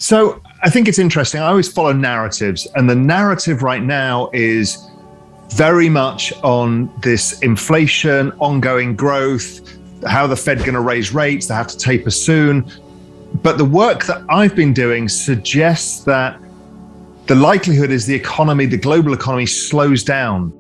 So I think it's interesting. I always follow narratives, and the narrative right now is very much on this inflation, ongoing growth, how the Fed going to raise rates, they have to taper soon. But the work that I've been doing suggests that the likelihood is the economy, the global economy, slows down.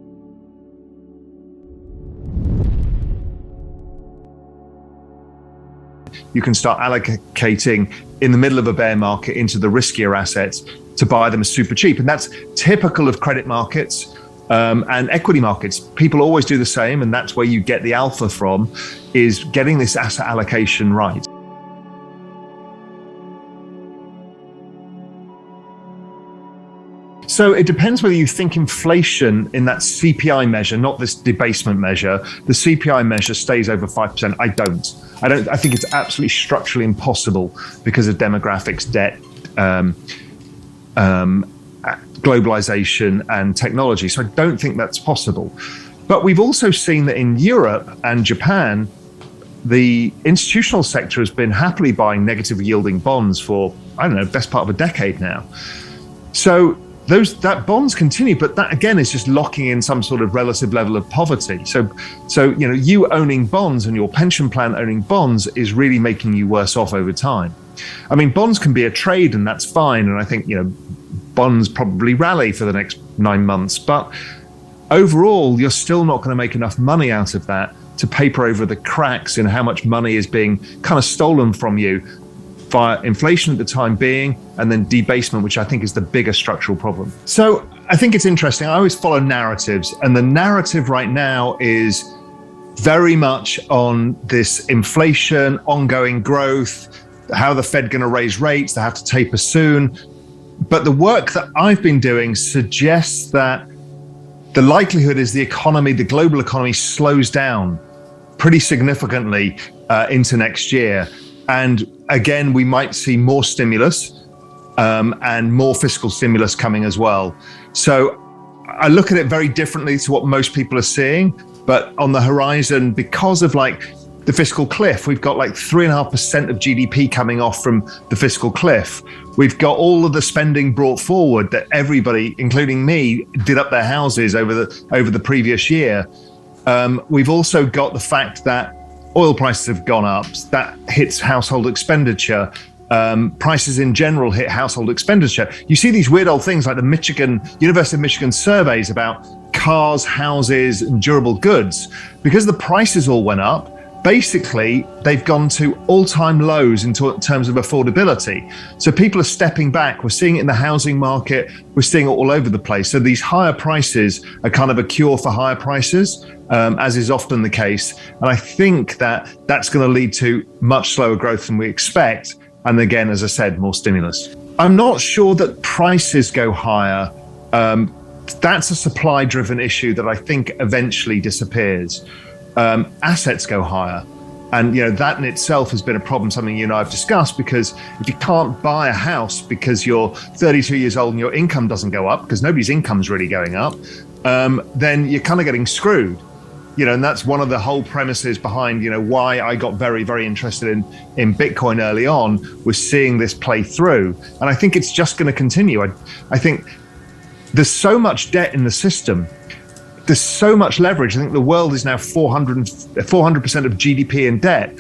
You can start allocating in the middle of a bear market into the riskier assets to buy them super cheap. And that's typical of credit markets and equity markets. People always do the same, and that's where you get the alpha from, is getting this asset allocation right. So it depends whether you think inflation in that CPI measure, not this debasement measure. The CPI measure stays over 5%. I don't. I think it's absolutely structurally impossible because of demographics, debt, globalization, and technology. So I don't think that's possible. But we've also seen that in Europe and Japan, the institutional sector has been happily buying negative yielding bonds for, best part of a decade now. So that bonds continue, but that again is just locking in some sort of relative level of poverty. So you owning bonds and your pension plan owning bonds is really making you worse off over time. I mean, bonds can be a trade, and that's fine. And I think bonds probably rally for the next 9 months, but overall, you're still not going to make enough money out of that to paper over the cracks in how much money is being kind of stolen from you via inflation at the time being, and then debasement, which I think is the bigger structural problem. So I think it's interesting. I always follow narratives, and the narrative right now is very much on this inflation, ongoing growth, how the Fed going to raise rates, they have to taper soon. But the work that I've been doing suggests that the likelihood is the economy, the global economy, slows down pretty significantly into next year. And again, we might see more stimulus and more fiscal stimulus coming as well. So I look at it very differently to what most people are seeing. But on the horizon, because of the fiscal cliff, we've got 3.5% of GDP coming off from the fiscal cliff. We've got all of the spending brought forward that everybody, including me, did up their houses over the previous year. We've also got the fact that oil prices have gone up. That hits household expenditure. Prices in general hit household expenditure. You see these weird old things like the University of Michigan surveys about cars, houses, and durable goods. Because the prices all went up, basically, they've gone to all-time lows in terms of affordability. So people are stepping back. We're seeing it in the housing market. We're seeing it all over the place. So these higher prices are kind of a cure for higher prices, as is often the case. And I think that that's going to lead to much slower growth than we expect. And again, as I said, more stimulus. I'm not sure that prices go higher. That's a supply-driven issue that I think eventually disappears. Assets go higher. And that in itself has been a problem, something you and I have discussed, because if you can't buy a house because you're 32 years old and your income doesn't go up, because nobody's income's really going up, then you're kind of getting screwed. And that's one of the whole premises behind, why I got very, very interested in Bitcoin early on, was seeing this play through. And I think it's just going to continue. I think there's so much debt in the system. There's so much leverage. I think the world is now 400% of GDP in debt,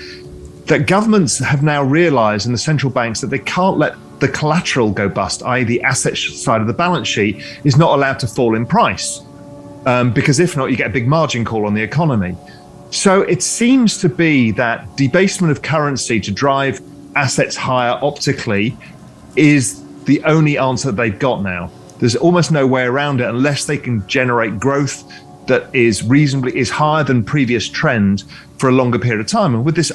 that governments have now realized, and the central banks, that they can't let the collateral go bust, i.e. the asset side of the balance sheet is not allowed to fall in price. Because if not, you get a big margin call on the economy. So it seems to be that debasement of currency to drive assets higher optically is the only answer they've got now. There's almost no way around it unless they can generate growth that is higher than previous trend for a longer period of time. And with this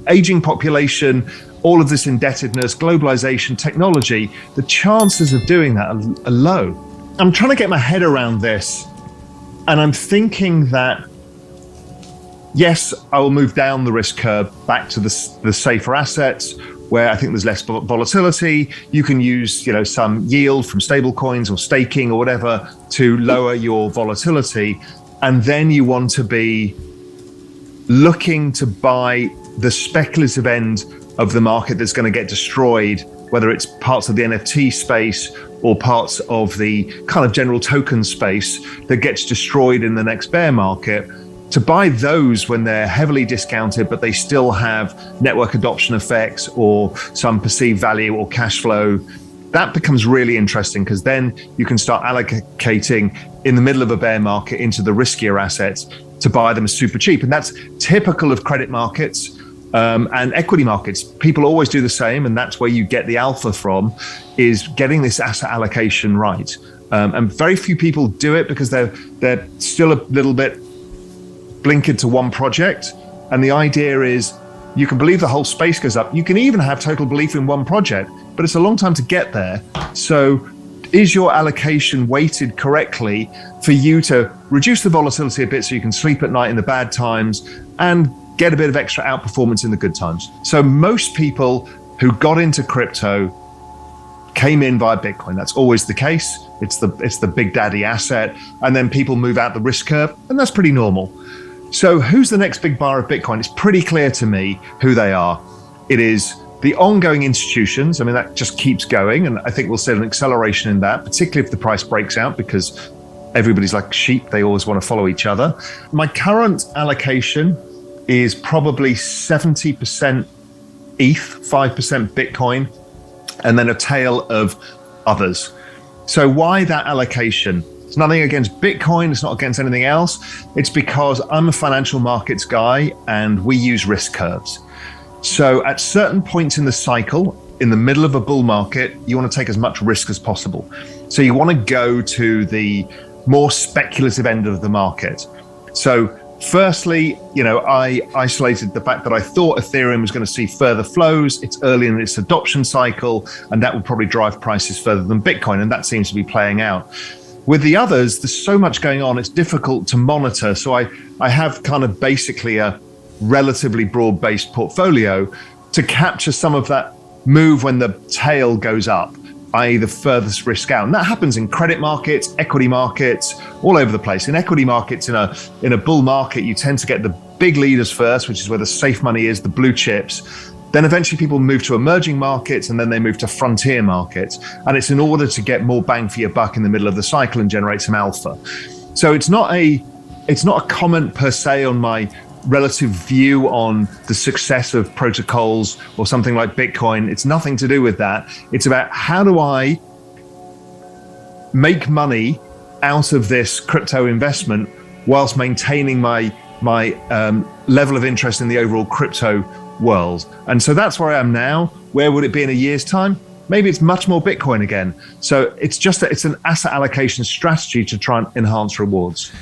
aging population, all of this indebtedness, globalization, technology, the chances of doing that are low. I'm trying to get my head around this. And I'm thinking that, yes, I will move down the risk curve back to the safer assets, where I think there's less volatility. You can use, some yield from stable coins or staking or whatever to lower your volatility. And then you want to be looking to buy the speculative end of the market that's going to get destroyed whether it's parts of the NFT space or parts of the kind of general token space that gets destroyed in the next bear market, to buy those when they're heavily discounted, but they still have network adoption effects or some perceived value or cash flow, that becomes really interesting, because then you can start allocating in the middle of a bear market into the riskier assets to buy them super cheap. And that's typical of credit markets and equity markets. People always do the same, and that's where you get the alpha from, is getting this asset allocation right. And very few people do it because they're still a little bit blinkered to one project. And the idea is you can believe the whole space goes up. You can even have total belief in one project, but it's a long time to get there. So is your allocation weighted correctly for you to reduce the volatility a bit so you can sleep at night in the bad times and get a bit of extra outperformance in the good times? So most people who got into crypto came in via Bitcoin. That's always the case. It's the big daddy asset. And then people move out the risk curve, and that's pretty normal. So who's the next big buyer of Bitcoin? It's pretty clear to me who they are. It is the ongoing institutions. I mean, that just keeps going. And I think we'll see an acceleration in that, particularly if the price breaks out, because everybody's like sheep. They always want to follow each other. My current allocation is probably 70% ETH, 5% Bitcoin, and then a tail of others. So why that allocation? It's nothing against Bitcoin. It's not against anything else. It's because I'm a financial markets guy and we use risk curves. So at certain points in the cycle, in the middle of a bull market, you want to take as much risk as possible. So you want to go to the more speculative end of the market. So firstly, I isolated the fact that I thought Ethereum was going to see further flows. It's early in its adoption cycle, and that will probably drive prices further than Bitcoin. And that seems to be playing out. With the others, there's so much going on, it's difficult to monitor. So I have kind of basically a relatively broad-based portfolio to capture some of that move when the tail goes up, i.e. the furthest risk out. And that happens in credit markets, equity markets, all over the place. In equity markets, in a bull market, you tend to get the big leaders first, which is where the safe money is, the blue chips. Then eventually people move to emerging markets, and then they move to frontier markets. And it's in order to get more bang for your buck in the middle of the cycle and generate some alpha. So it's not a comment per se on my relative view on the success of protocols or something like Bitcoin. It's nothing to do with that. It's about how do I make money out of this crypto investment whilst maintaining my level of interest in the overall crypto world. And so that's where I am now. Where would it be in a year's time? Maybe it's much more Bitcoin again. So it's an asset allocation strategy to try and enhance rewards.